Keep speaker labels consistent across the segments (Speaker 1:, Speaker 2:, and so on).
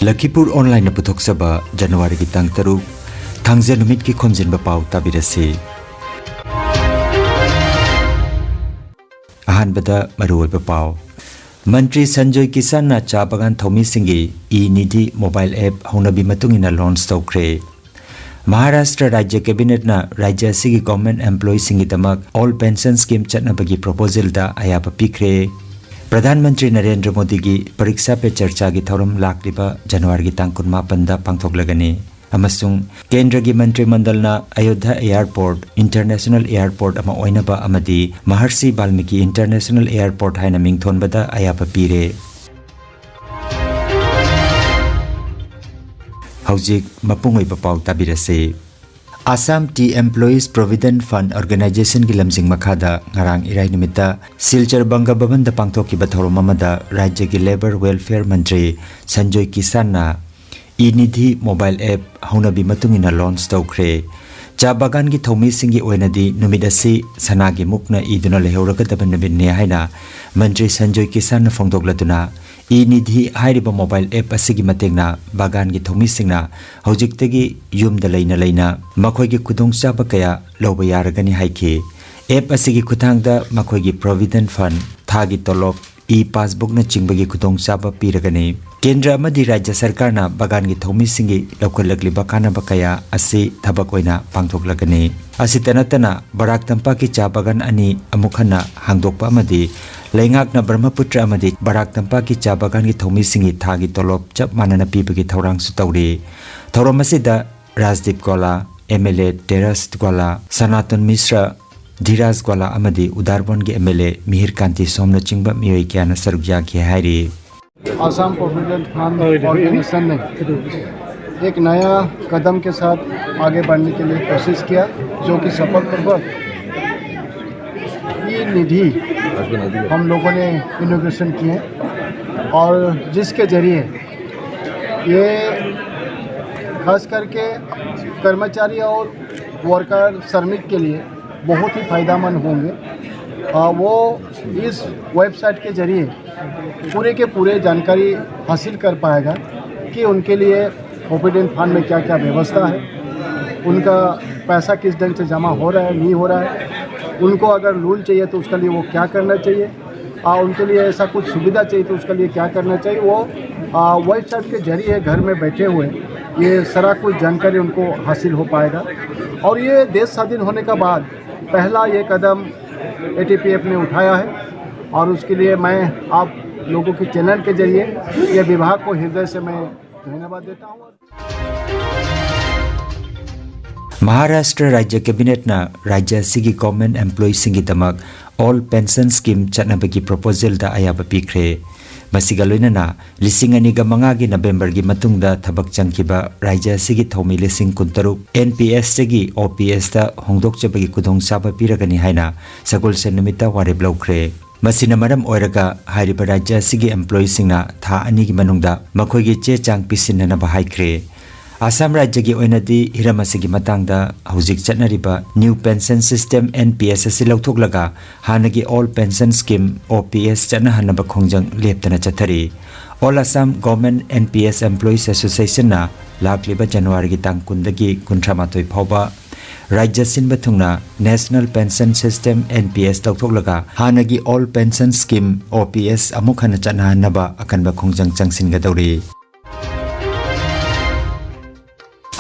Speaker 1: Lakhipuronline na putoksaba January ki tang taruk thangje numit ki Khomjinba Pao tabirasi. Ahanbada maruoiba pao. Mantri Sanjoy Kisan na cha bagan thomi singi e-nidhi mobile app haunabi matungina launch tawkre. Maharashtra Rajya Cabinet na Rajya Sigi Government Employee Singi Damak All Pension Scheme chatnabagi proposal da ayapa pikre. Pradhanmantri Narendra Modi ki Pariksa pe Charcha ki thoram lakliba January ki tang 18 da pangthoklagani. Amasung Kendra ki Mantri Mandal na Ayodhya Airport International Airport ama oinaba amadi Maharshi Balmiki International Airport haina mingthonbada ayapa pire. Haujik mapungoi papau tabirase. Assam Tea Employees Provident Fund Organization ki lamjing makhada ngarang irai nimita Silchar Banga Bhavan da pangthoki ba thorom amada Rajya ki Labor Welfare Mantri Sanjoy Kisan na e-nidhi mobile app haunabi matungina launch tawkre. Cha bagan ki thomi singi oinadi numit asi sanagi mukna iduna lehoragadaban nabinne haina Mantri Sanjoy Kisan na phongdoklatuna e-nidhi hairiba mobile app asigi matengna bagan ki thomi singna hojiktagi yumda leina makhoi ki khudongchaba kaya loba yaragani haike. App asigi khuthangda makhoi ki Provident Fund thagi tolop e-passbook na chingbagi khudongchaba piragani. Kendra amadi Rajya Sarkar na bagan ki thomi singi lokhalakliba kanaba kaya asi thabak oina pangthoklagani. Asitanatana Barak Tampak ki cha bagan ani amukhana hangdokpa amadi Laingak na Brahmaputra amadi Barak Tampak ki cha bagan ki thomi singi thagi tolop chap manana pibagi thorang su tawri. Thorom asida Rajdip Gola, MLA Teras Gola, Sanatan Mishra, Dhiraj Gola amadi Udarbon ki MLA Mihir Kanti Somna chingba miyoi kyana sarugya ki hairi.
Speaker 2: Assam provident fund organisation ने एक नया कदम के साथ आगे बढ़ने के लिए कोशिश किया जो कि सफलपूर्वक ये निधि हम लोगों ने इनोवेशन किए और जिसके जरिए ये खास करके कर्मचारी और वर्कर श्रमिक के लिए बहुत ही फ़ायदेमंद होंगे। वो इस वेबसाइट के जरिए पूरे के पूरे जानकारी हासिल कर पाएगा कि उनके लिए प्रोविडेंट फंड में क्या क्या व्यवस्था है, उनका पैसा किस ढंग से जमा हो रहा है नहीं हो रहा है, उनको अगर लोन चाहिए तो उसके लिए वो क्या करना चाहिए, उनके लिए ऐसा कुछ सुविधा चाहिए तो उसके लिए क्या करना चाहिए। वो वेबसाइट के जरिए घर में बैठे हुए ये सारा कुछ जानकारी उनको हासिल हो पाएगा। और ये देश स्वाधीन होने का बाद पहला ये कदम ATPF ने उठाया है और उसके लिए मैं आप लोगों के चैनल के जरिए ये विभाग को हृदय से मैं धन्यवाद देता हूँ।
Speaker 1: Maharashtra Rajya Cabinet na Rajya Sigi Government Employee Singi Damak All Pension Scheme chatnabagi proposal da ayaba pikre. Masiga loinana lising ani ga mangagi November gi matungda thabak changkiba Rajya Sigi thomi lising kuntaruk NPS segi OPS da hongdokchabagi kudong saba piragani haina sagol sen numita warib laukre. Masina maram oiraga hairiba Rajya Sigi employee singna tha ani gi manungda makhoi gi che chang pisinna ba haikre. Assam Rajya gi oinadi hiramasigi matangda hojik chatnariba new pension system NPS asi lauthoklaga hanagi all pension scheme OPS chana hanaba khongjang leptana chathari. All Assam Government NPS Employees Association na lakliba January gi tang kundagi kuntramatoi phauba Rajya sinba thungna National Pension System NPS lauthoklaga hanagi all pension scheme OPS amukhana chana hanaba akanba khongjang changsin gadori.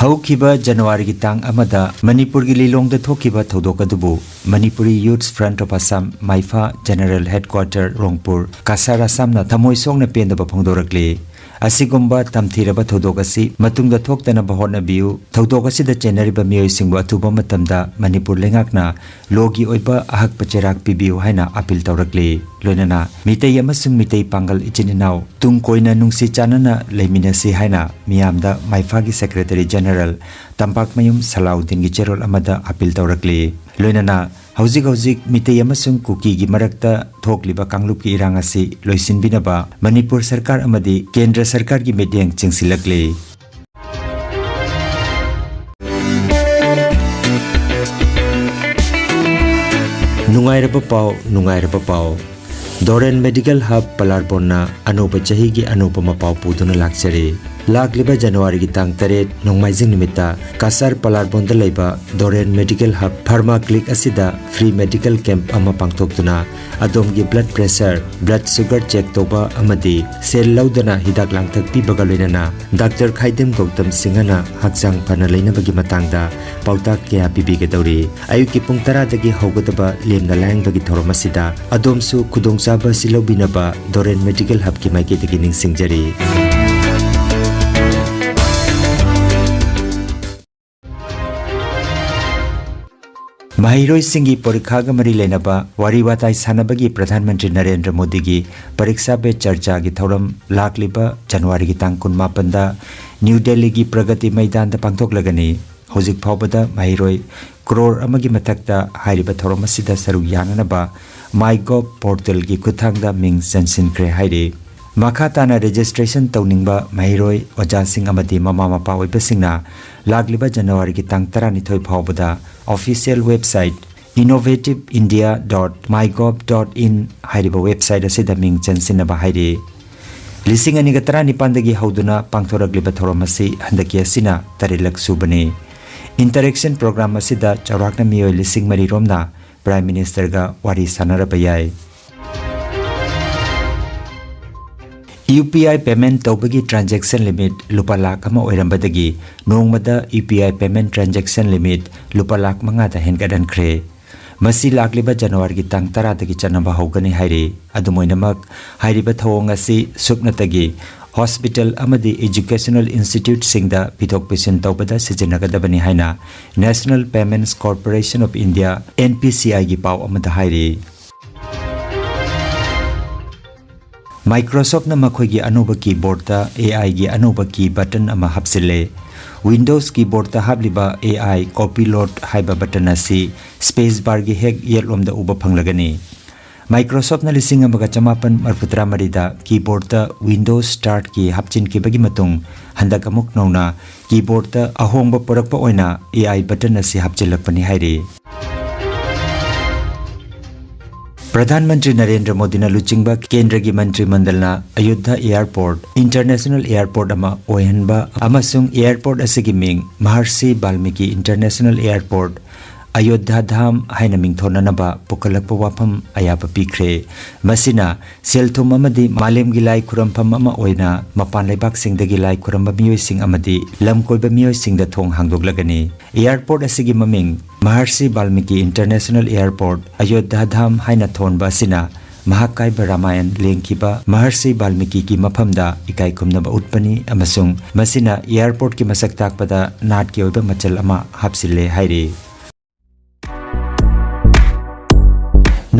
Speaker 1: Haukiba January ki tang amada Manipur gi lilong da thokiba thodok adubu Manipuri Youth Front of Assam Maifa General Headquarter Rongpur Kasara Samna thamoi songna pendaba phongdorakle. Asigumba tamthiraba thodok asi matungda thoktana bahona biu thodok asi da chenariba miyoi singba atuba matamda Manipur lengakna logi oiba ahak pacherak pibiu haina apil tawrakle. Loinana mitei amasung mitei pangal ichininaw tung koina nungsi chanana leiminasi haina miyamda Maifa gi Secretary General Tampak mayum Salaudin gi cherol amada apil tawrakle. Loinana hauzik mitei amasung kuki gi marakta thokliba kanglup ki irang asi loisinbinaba Manipur Sarkar amadi Kendra Sarkar gi medyang chingsilakle. Nungairaba pao Doren Medical Hub Palarbonna Anupa Chahi gi Anupa Mapao putuna laksare. Lakliba January ki tang taret nongmaijing nimita Kasar Palarbonda leiba Doren Medical Hub Pharma Clinic asida free medical camp ama pangthoktuna adomgi blood pressure blood sugar check toba amadi sel laudana hidak langthak pibaga loinana Dr. Khaidem Gautam Singhana hakjang phana leinabagi matangda pautak kya pibigedori ayuki pung 10 dagi haugadaba lemna langbagi thorom asida adomsu khudongchaba silobinaba Doren Medical Hub ki maike dagi ningsingjari Mahiroi Singi Porikhaga Mari Lenaba Wari Watai Sanabagi Pradhan Mantri Narendra Modi gi Pariksa Pe Charcha gi Thoram Lakliba January gi tang 18 da New Delhi gi Pragati Maidan da pangthok lagani Hojik Phawbada Mahiroi crore amagi mathakta hairiba thoram asida saru yananaba MyGov portal gi kuthangda ming sansin kre hairi Makhatana registration tauningba Mahiroi Ojasing amadi mama mapa oibasingna Lakliba January ki tang 12 phawbada official website innovativeindia.mygov.in hairiba website asida ming chansinaba hairi lising ani ga 19 dagi hauduna pangthораgliba thoramasi handaki asina tarilak subani interaction program asida chawrakna miyoi lising mari romna prime minister ga wari sanaraba yai UPI payment tawbagi transaction limit lupa lakh ama oirambadagi nongmada UPI payment transaction limit lupa lakh 5 da hengadan khre masi lakliba January gi tang 10 dagi chanaba hogani hairi adumoinamak hairiba thawong asi suknatagi hospital amadi educational institute singda pithok pisin tawbada sijinagadabani haina National Payments Corporation of India NPCI gi paw amada hairi Microsoft na makhoi gi anuba keyboard ta AI gi anuba key button ama hapsile Windows keyboard ta habliba AI copilot haiba button asi space bar gi hek yelom da uba phanglagani Microsoft na lising amaga chamapan marputra marida keyboard ta Windows start ki hapchin ki bagi matung handak amuk nona keyboard ta ahongba porakpa oina AI button asi hapchilakpani hairi Pradhanmantri Narendra Modi na luchingba Kendra gi Mantri Mandalna Ayodhya Airport International Airport ama ohenba amasung airport asigi ming Maharshi Balmiki International Airport Ayodhya Dham haina mingthonanaba pukalakpa wafam ayapa pikre masina selthum amadi malem gi lai khurampham ama oina mapan laibak singdagi lai khuramba miyoi sing amadi lamkoiba miyoi singda thong hangdoklagani airport asigi maming Maharshi Balmiki International Airport Ayodhya Dham haina thonba asina Mahakai Ramayan lengkiba Maharshi Balmiki ki maphamda ikai khumnaba utpani amasung masina airport ki masak takpada nat ki oiba machal ama hapsile hairi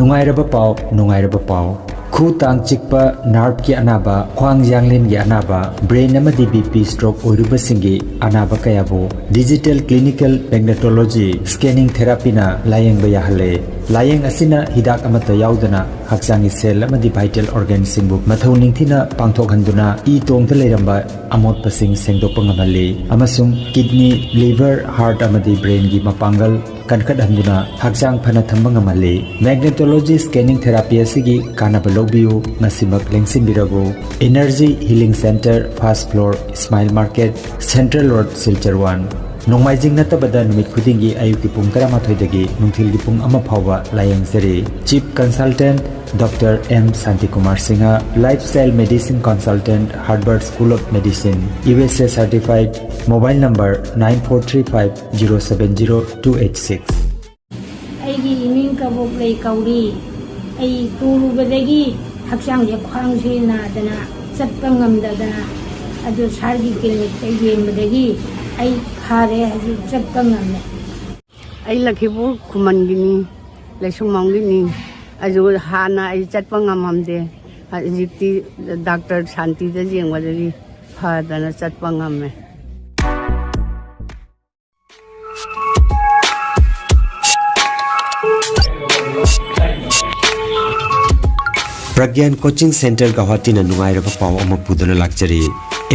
Speaker 1: Nungairaba pau khu tang chikpa nerve ki anaba khwang janglin gi anaba brain amadi BP stroke oiruba singi anaba kayabo digital clinical magnetology scanning therapy na layeng ba yahale layeng asina hidak amata yaudana haksangi cell amadi vital organ singbu mathau ningthina pangthok handuna I tongta leiramba amot pasing sengdokpa ngamali amasung kidney liver heart amadi brain gi mapangal kankat handuna hakjang phana thamba ngamali magnetology scanning therapy asigi kanaba lobiu nasimak lengsim birago energy healing center first floor smile market central road silchar 1 Nongmaijing natabada numit khudingi ayuki pung 13 dagi nungthilgi pung 1 phawba layeng seri chief consultant Dr. M. Santikumar Singha, Lifestyle Medicine Consultant, Harvard School of Medicine, USA Certified, Mobile number 9435070286.
Speaker 3: Aigi iming kabok lay kauri, ay tulu badagi, haksang ya kwang sina dana, satpangam dana, adu sargi klinik ay badagi, ay khare adu satpangam.
Speaker 4: Ay Lakhipur kumandini, laysumangini. Ajo hana ay chatpangamamde ajikti Dr. Shanti da jengwadari phadana chatpangame
Speaker 1: Pragyan Coaching Center Guwahati na nungairaba paw ama pudana lakchari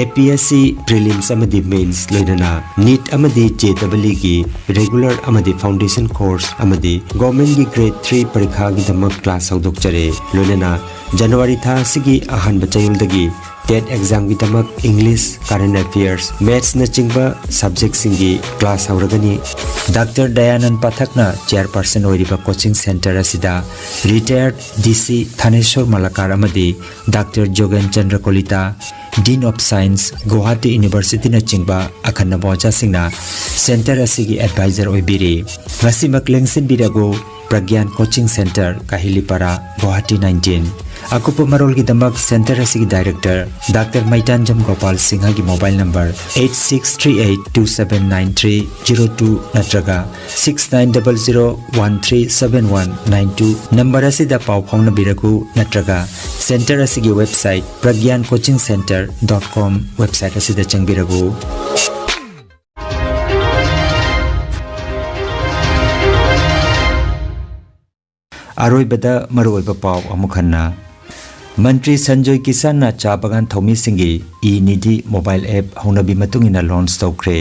Speaker 1: APSC prelims amadi mains loinana NEET amadi JEE ki regular amadi foundation course amadi government gi grade 3 parikha gi damak class haudokchare loinana January tha sigi ahan bachayul dagi TET exam की दमक English current affairs maths न चिंबा subject सिंगी class हौरगनी doctor Dayanand पाठकना chairperson ओइरिबा coaching centre असिदा retired DC Thaneshwar Malakar अमदी doctor Jogen Chandra Kalita dean of science Guwahati University न चिंबा अखन्न बोचा सिंगना सेंटर असिगी एडवाइजर ओइबिरी ngasimak lengsin birago Pragyan coaching centre Kahilipara Guwahati 19 अकुप मरोल की दमक सेंटर असि डायरेक्टर डॉक्टर मैतानजम गोपाल सिंह की मोबाइल नंबर 8638279302 नत्रगा 6900137192 नंबर असिदा पाव फाउनबिरगु नत्रगा सेंटर असि वेबसाइट pragyancoachingcenter.com वेबसाइट असिदा चंगबिरगु अरोइबदा मरोइबा पाव अमुखन्ना मंत्री संजय किसान ना चा बगान थौमी सिंगी ई निधि मोबाइल ऐप हौनबी मतुंगिना लॉन्च तौख्रे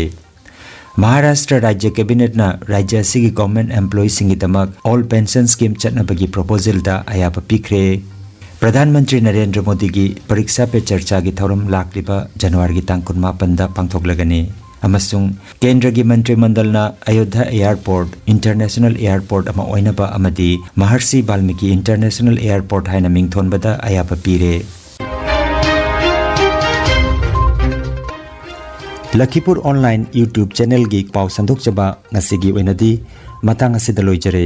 Speaker 1: महाराष्ट्र राज्य कैबिनेट ना राज्य सिगी गवर्नमेंट एम्प्लॉई सिंगी दमक ऑल पेंशन स्कीम चटनबगी प्रपोजल दा आयाब पिख्रे प्रधानमंत्री नरेंद्र मोदी की परीक्षा पे चर्चा की थौरम लाखलिबा जनवरी की तांग 19 दा पांगथोकलगनी अमसुंग केंद्र की मंत्रिमंडल ना अयोध्या एयरपोर्ट इंटरनेशनल एयरपोर्ट अमा ओइनबा अमदी महर्षि वाल्मीकि इंटरनेशनल एयरपोर्ट हाइना मिंगथोनबदा आयाबा पीरे लखीपुर ऑनलाइन यूट्यूब चैनल की पाव संदोक जबा ngasi gi oinadi matang asida loijare।